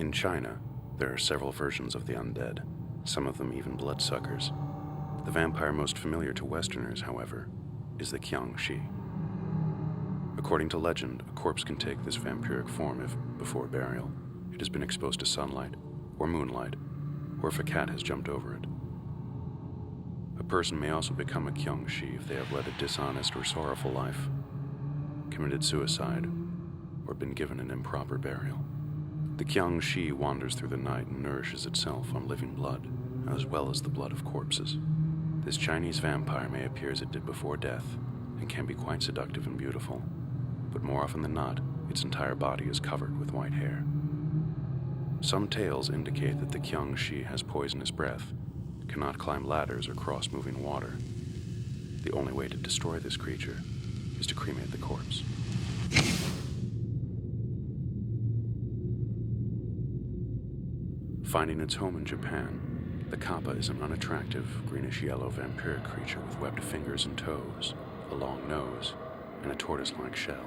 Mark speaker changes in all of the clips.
Speaker 1: In China, there are several versions of the undead, some of them even bloodsuckers. The vampire most familiar to Westerners, however, is the Qiangxi. According to legend, a corpse can take this vampiric form if, before burial, it has been exposed to sunlight or moonlight, or if a cat has jumped over it. A person may also become a Qiangxi if they have led a dishonest or sorrowful life, committed suicide, or been given an improper burial. The Qiangxi wanders through the night and nourishes itself on living blood, as well as the blood of corpses. This Chinese vampire may appear as it did before death, and can be quite seductive and beautiful, but more often than not, its entire body is covered with white hair. Some tales indicate that the Qiangxi has poisonous breath, cannot climb ladders or cross moving water. The only way to destroy this creature is to cremate the corpse. Finding its home in Japan, the kappa is an unattractive, greenish-yellow vampiric creature with webbed fingers and toes, a long nose, and a tortoise-like shell.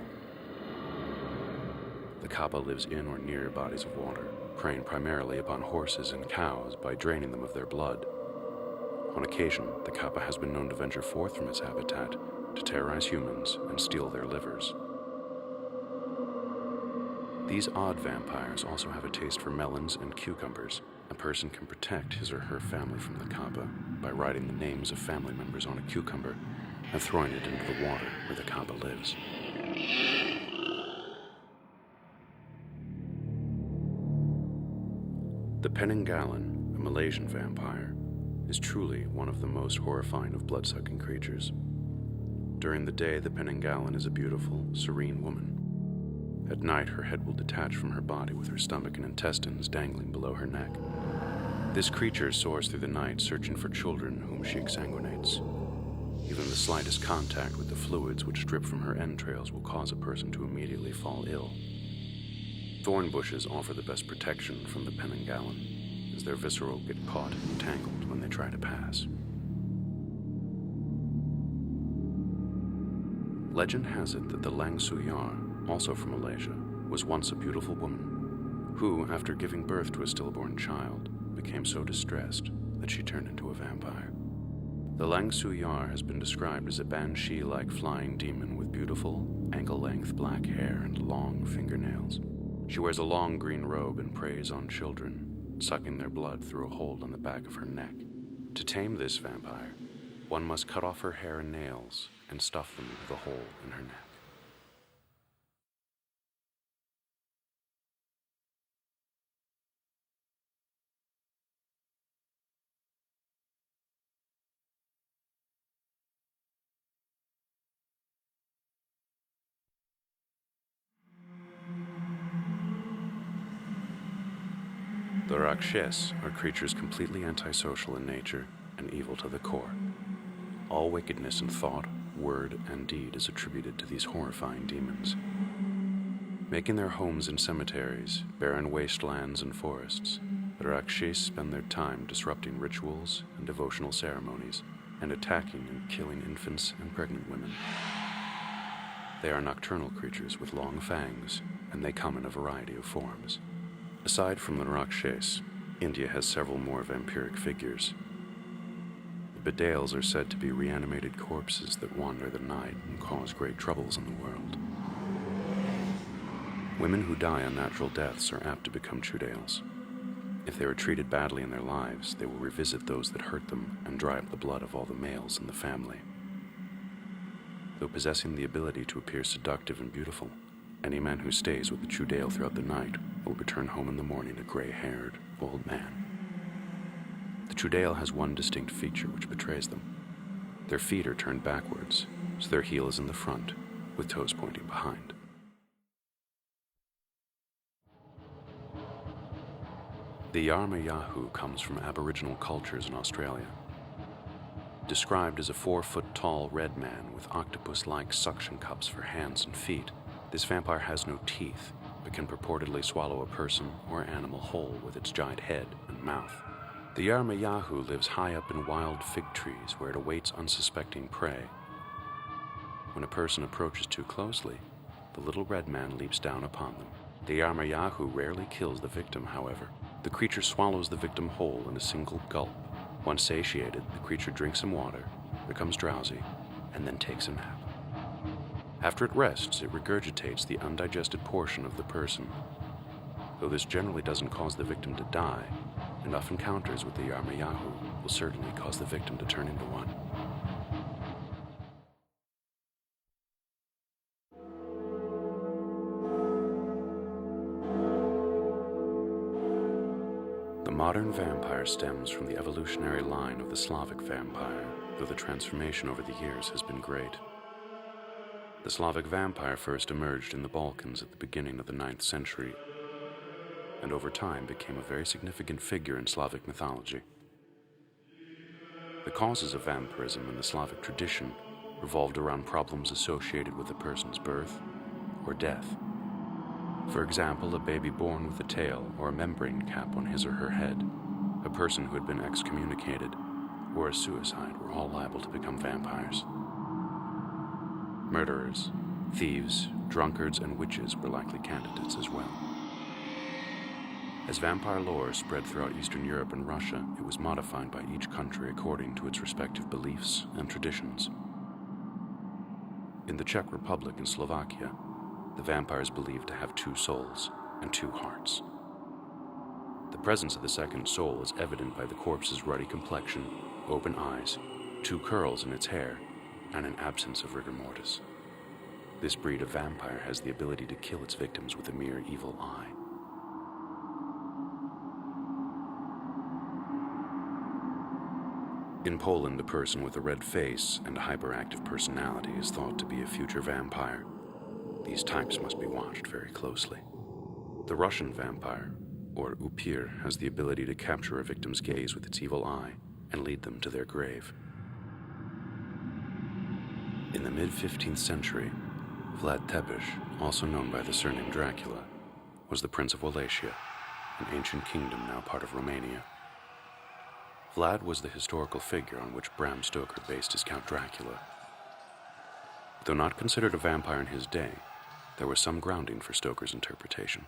Speaker 1: The kappa lives in or near bodies of water, preying primarily upon horses and cows by draining them of their blood. On occasion, the kappa has been known to venture forth from its habitat to terrorize humans and steal their livers. These odd vampires also have a taste for melons and cucumbers. A person can protect his or her family from the kappa by writing the names of family members on a cucumber and throwing it into the water where the kappa lives. The Penanggalan, a Malaysian vampire, is truly one of the most horrifying of blood-sucking creatures. During the day, the Penanggalan is a beautiful, serene woman. At night, her head will detach from her body with her stomach and intestines dangling below her neck. This creature soars through the night searching for children whom she exsanguinates. Even the slightest contact with the fluids which drip from her entrails will cause a person to immediately fall ill. Thorn bushes offer the best protection from the Penanggalan, as their viscera get caught and tangled when they try to pass. Legend has it that the Lang Suyar, also from Malaysia, was once a beautiful woman who, after giving birth to a stillborn child, became so distressed that she turned into a vampire. The Lang Suyar has been described as a banshee-like flying demon with beautiful, ankle-length black hair and long fingernails. She wears a long green robe and preys on children, sucking their blood through a hole on the back of her neck. To tame this vampire, one must cut off her hair and nails and stuff them into the hole in her neck. The Rakshas are creatures completely antisocial in nature and evil to the core. All wickedness in thought, word, and deed is attributed to these horrifying demons. Making their homes in cemeteries, barren wastelands, and forests, the Rakshas spend their time disrupting rituals and devotional ceremonies and attacking and killing infants and pregnant women. They are nocturnal creatures with long fangs, and they come in a variety of forms. Aside from the Rakshas, India has several more vampiric figures. The Bedales are said to be reanimated corpses that wander the night and cause great troubles in the world. Women who die unnatural deaths are apt to become Chudales. If they were treated badly in their lives, they will revisit those that hurt them and dry up the blood of all the males in the family. Though possessing the ability to appear seductive and beautiful, any man who stays with the Chudale throughout the night will return home in the morning a gray-haired old man. The Chudale has one distinct feature which betrays them. Their feet are turned backwards, so their heel is in the front, with toes pointing behind. The Yarmayahu comes from Aboriginal cultures in Australia. Described as a 4-foot-tall red man with octopus-like suction cups for hands and feet, this vampire has no teeth, but can purportedly swallow a person or animal whole with its giant head and mouth. The Yarmayahu lives high up in wild fig trees where it awaits unsuspecting prey. When a person approaches too closely, the little red man leaps down upon them, The Yarmayahu rarely kills the victim, however. The creature swallows the victim whole in a single gulp. Once satiated, the creature drinks some water, becomes drowsy, and then takes a nap. After it rests, it regurgitates the undigested portion of the person. Though this generally doesn't cause the victim to die, enough encounters with the Yarmayahu will certainly cause the victim to turn into one. The modern vampire stems from the evolutionary line of the Slavic vampire, though the transformation over the years has been great. The Slavic vampire first emerged in the Balkans at the beginning of the 9th century, and over time became a very significant figure in Slavic mythology. The causes of vampirism in the Slavic tradition revolved around problems associated with a person's birth or death. For example, a baby born with a tail or a membrane cap on his or her head, a person who had been excommunicated, or a suicide were all liable to become vampires. Murderers, thieves, drunkards, and witches were likely candidates as well. As vampire lore spread throughout Eastern Europe and Russia, it was modified by each country according to its respective beliefs and traditions. In the Czech Republic and Slovakia, the vampire is believed to have 2 souls and 2 hearts. The presence of the second soul is evident by the corpse's ruddy complexion, open eyes, 2 curls in its hair, and an absence of rigor mortis. This breed of vampire has the ability to kill its victims with a mere evil eye. In Poland, a person with a red face and a hyperactive personality is thought to be a future vampire. These types must be watched very closely. The Russian vampire, or upir, has the ability to capture a victim's gaze with its evil eye and lead them to their grave. In the mid-15th century, Vlad Tepes, also known by the surname Dracula, was the Prince of Wallachia, an ancient kingdom now part of Romania. Vlad was the historical figure on which Bram Stoker based his Count Dracula. Though not considered a vampire in his day, there was some grounding for Stoker's interpretation.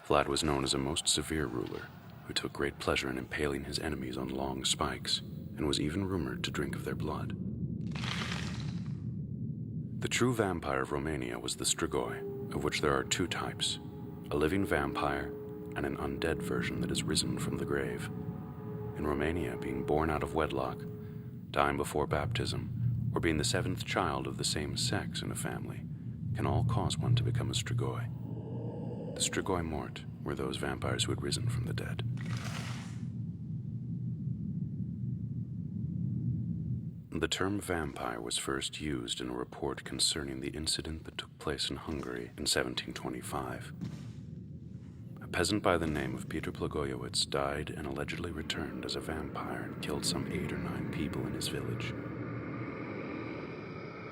Speaker 1: Vlad was known as a most severe ruler who took great pleasure in impaling his enemies on long spikes and was even rumored to drink of their blood. The true vampire of Romania was the Strigoi, of which there are 2 types, a living vampire and an undead version that has risen from the grave. In Romania, being born out of wedlock, dying before baptism, or being the 7th child of the same sex in a family can all cause one to become a Strigoi. The Strigoi Mort were those vampires who had risen from the dead. The term vampire was first used in a report concerning the incident that took place in Hungary in 1725. A peasant by the name of Peter Blagojevich died and allegedly returned as a vampire and killed some 8 or 9 people in his village.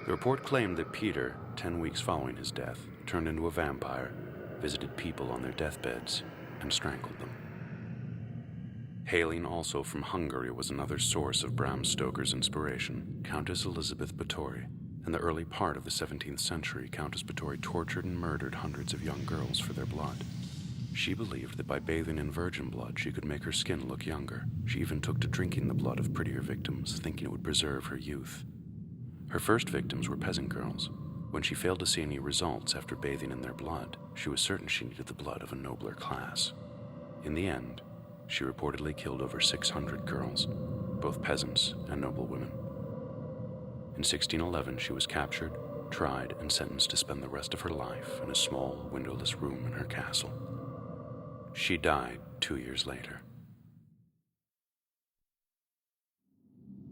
Speaker 1: The report claimed that Peter, 10 weeks following his death, turned into a vampire, visited people on their deathbeds, and strangled them. Hailing also from Hungary was another source of Bram Stoker's inspiration, Countess Elizabeth Báthory. In the early part of the 17th century, Countess Báthory tortured and murdered hundreds of young girls for their blood. She believed that by bathing in virgin blood, she could make her skin look younger. She even took to drinking the blood of prettier victims, thinking it would preserve her youth. Her first victims were peasant girls. When she failed to see any results after bathing in their blood, she was certain she needed the blood of a nobler class. In the end, she reportedly killed over 600 girls, both peasants and noble women. In 1611, she was captured, tried, and sentenced to spend the rest of her life in a small, windowless room in her castle. She died 2 years later.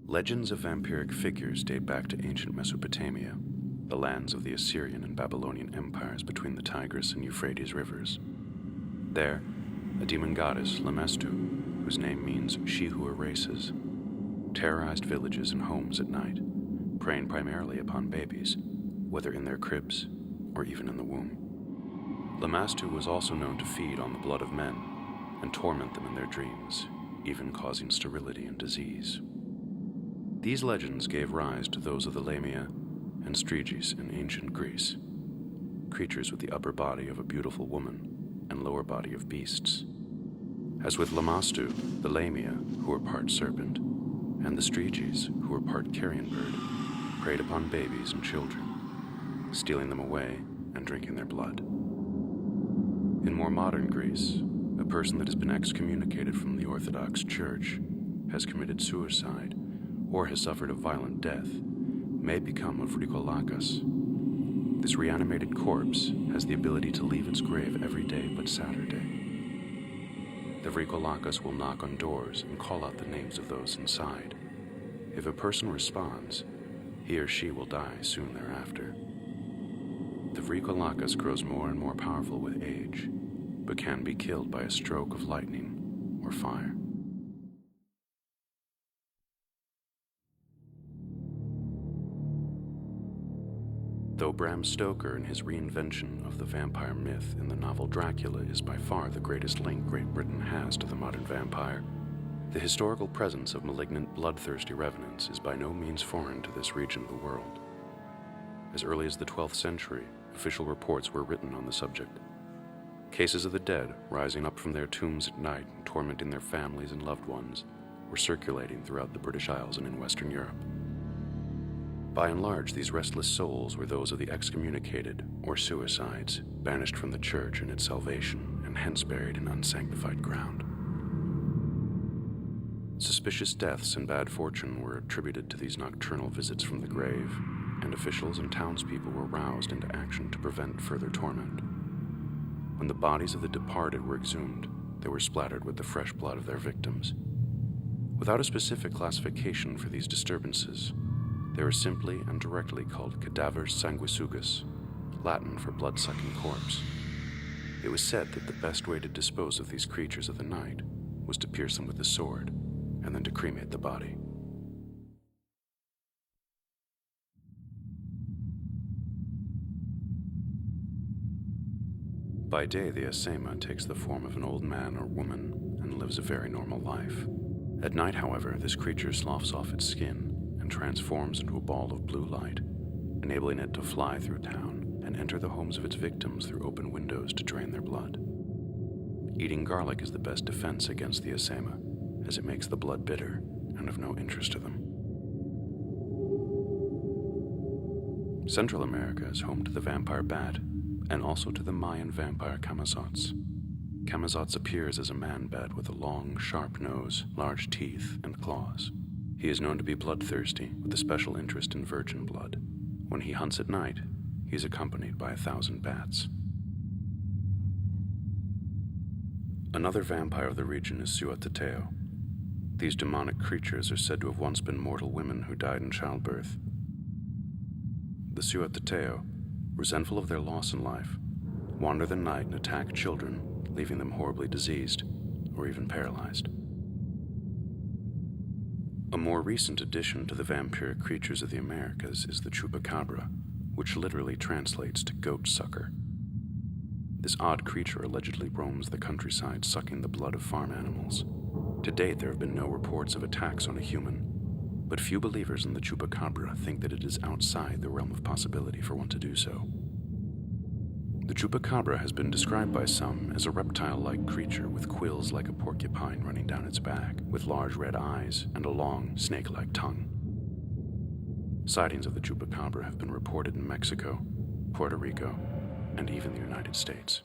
Speaker 1: Legends of vampiric figures date back to ancient Mesopotamia, the lands of the Assyrian and Babylonian empires between the Tigris and Euphrates rivers. There, a demon goddess, Lameshtu, whose name means she who erases, terrorized villages and homes at night, preying primarily upon babies, whether in their cribs or even in the womb. Lameshtu was also known to feed on the blood of men and torment them in their dreams, even causing sterility and disease. These legends gave rise to those of the Lamia and Striges in ancient Greece. creatures with the upper body of a beautiful woman and lower body of beasts. As with Lammastu, the Lamia, who were part serpent, and the Striges, who were part carrion bird, preyed upon babies and children, stealing them away and drinking their blood. In more modern Greece, a person that has been excommunicated from the Orthodox Church, has committed suicide, or has suffered a violent death, may become a vrikolakas. This reanimated corpse has the ability to leave its grave every day but Saturday. The vrikolakas will knock on doors and call out the names of those inside. If a person responds, he or she will die soon thereafter. The vrikolakas grows more and more powerful with age, but can be killed by a stroke of lightning or fire. Though Bram Stoker and his reinvention of the vampire myth in the novel Dracula is by far the greatest link Great Britain has to the modern vampire, the historical presence of malignant, bloodthirsty revenants is by no means foreign to this region of the world. As early as the 12th century, official reports were written on the subject. Cases of the dead rising up from their tombs at night and tormenting their families and loved ones were circulating throughout the British Isles and in Western Europe. By and large, these restless souls were those of the excommunicated or suicides, banished from the church and its salvation, and hence buried in unsanctified ground. Suspicious deaths and bad fortune were attributed to these nocturnal visits from the grave, and officials and townspeople were roused into action to prevent further torment. When the bodies of the departed were exhumed, they were splattered with the fresh blood of their victims. Without a specific classification for these disturbances, they were simply and directly called cadavers sanguisugas, Latin for blood-sucking corpse. It was said that the best way to dispose of these creatures of the night was to pierce them with a sword, and then to cremate the body. By day, the Asema takes the form of an old man or woman and lives a very normal life. At night, however, this creature sloughs off its skin and transforms into a ball of blue light, enabling it to fly through town and enter the homes of its victims through open windows to drain their blood. Eating garlic is the best defense against the Asema, as it makes the blood bitter and of no interest to them. Central America is home to the vampire bat, and also to the Mayan vampire Camazotz. Camazotz appears as a man-bat with a long, sharp nose, large teeth, and claws. He is known to be bloodthirsty, with a special interest in virgin blood. When he hunts at night, he is accompanied by 1,000 bats. Another vampire of the region is Suatateo. These demonic creatures are said to have once been mortal women who died in childbirth. The Suatateo, resentful of their loss in life, wander the night and attack children, leaving them horribly diseased or even paralyzed. A more recent addition to the vampiric creatures of the Americas is the chupacabra, which literally translates to goat sucker. This odd creature allegedly roams the countryside, sucking the blood of farm animals. To date, there have been no reports of attacks on a human, but few believers in the chupacabra think that it is outside the realm of possibility for one to do so. The chupacabra has been described by some as a reptile-like creature with quills like a porcupine running down its back, with large red eyes and a long, snake-like tongue. Sightings of the chupacabra have been reported in Mexico, Puerto Rico, and even the United States.